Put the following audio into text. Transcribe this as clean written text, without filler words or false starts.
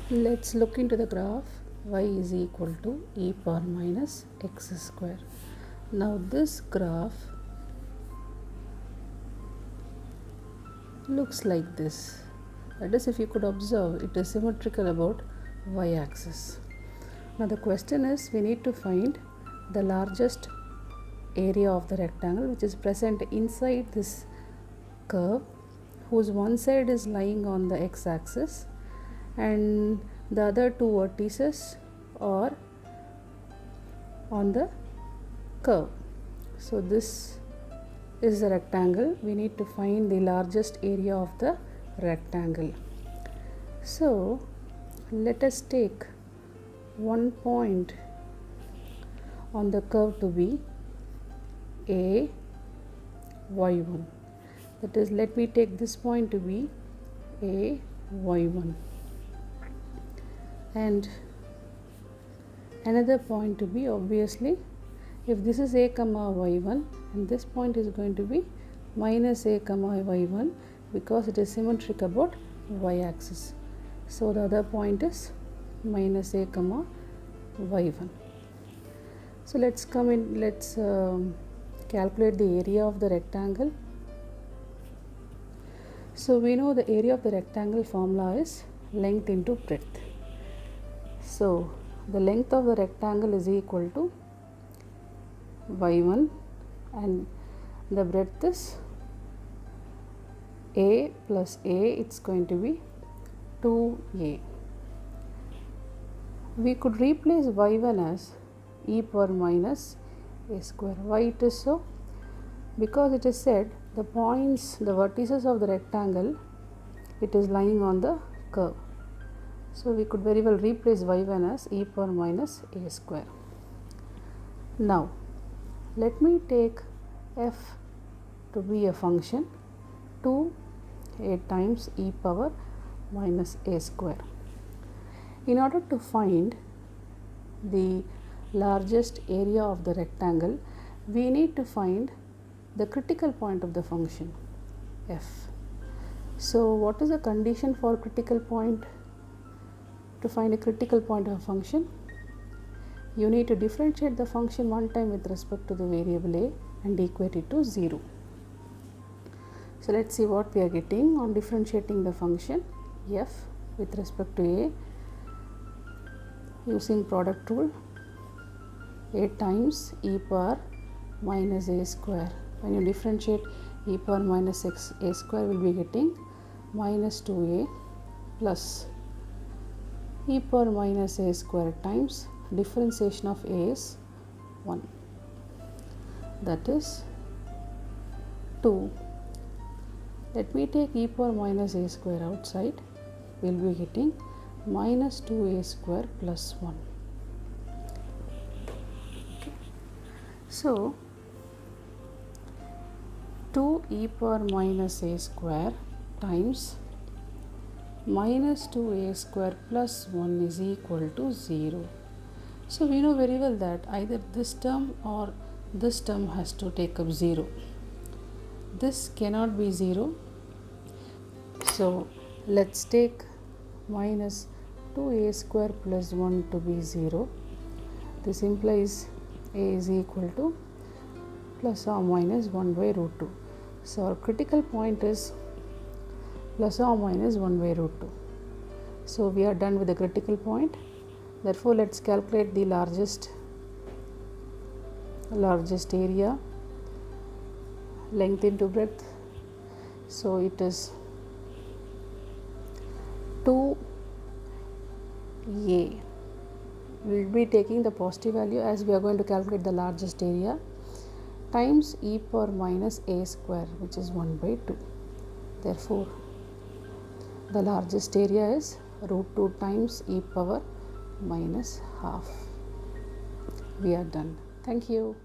Let's look into the graph y is equal to e power minus x square. Now this graph looks like this. That is, if you could observe, it is symmetrical about y axis. Now the question is, we need to find the largest area of the rectangle which is present inside this curve, whose one side is lying on the x axis and the other two vertices are on the curve. So this is the rectangle. We need to find the largest area of the rectangle. So let us take one point on the curve to be a y1. That is, let me take this point to be a y1 and another point to be, obviously, if this is a comma y1, and this point is going to be minus a comma y1 because it is symmetric about y axis. So the other point is minus a comma y1. So let's calculate the area of the rectangle. So we know the area of the rectangle formula is length into breadth. So the length of the rectangle is equal to y1 and the breadth is a plus a, it's going to be 2a. We could replace y1 as e power minus a square. Why it is so? Because it is said the points, the vertices of the rectangle, it is lying on the curve. So we could very well replace y1 as e power minus a square. Now let me take f to be a function 2a times e power minus a square. In order to find the largest area of the rectangle, we need to find the critical point of the function f. So what is the condition for critical point? To find a critical point of a function, you need to differentiate the function one time with respect to the variable a and equate it to 0. So let's see what we are getting on differentiating the function f with respect to a using product rule. A times e power minus a square. When you differentiate, e power minus a square will be getting minus 2a plus e power minus a square times differentiation of a is 1, that is 2. Let me take e power minus a square outside. We will be getting minus 2a square plus 1. Okay. So 2 e power minus a square times minus 2a square plus 1 is equal to 0. So we know very well that either this term or this term has to take up 0. This cannot be 0. So let's take minus 2a square plus 1 to be 0. This implies a is equal to plus or minus 1 by root 2. So our critical point is plus or minus 1 by root 2. So we are done with the critical point. Therefore let's calculate the largest area, length into breadth. So it is 2a. We will be taking the positive value as we are going to calculate the largest area, times e power minus a square, which is 1 by 2. Therefore the largest area is root 2 times e power minus half. We are done. Thank you.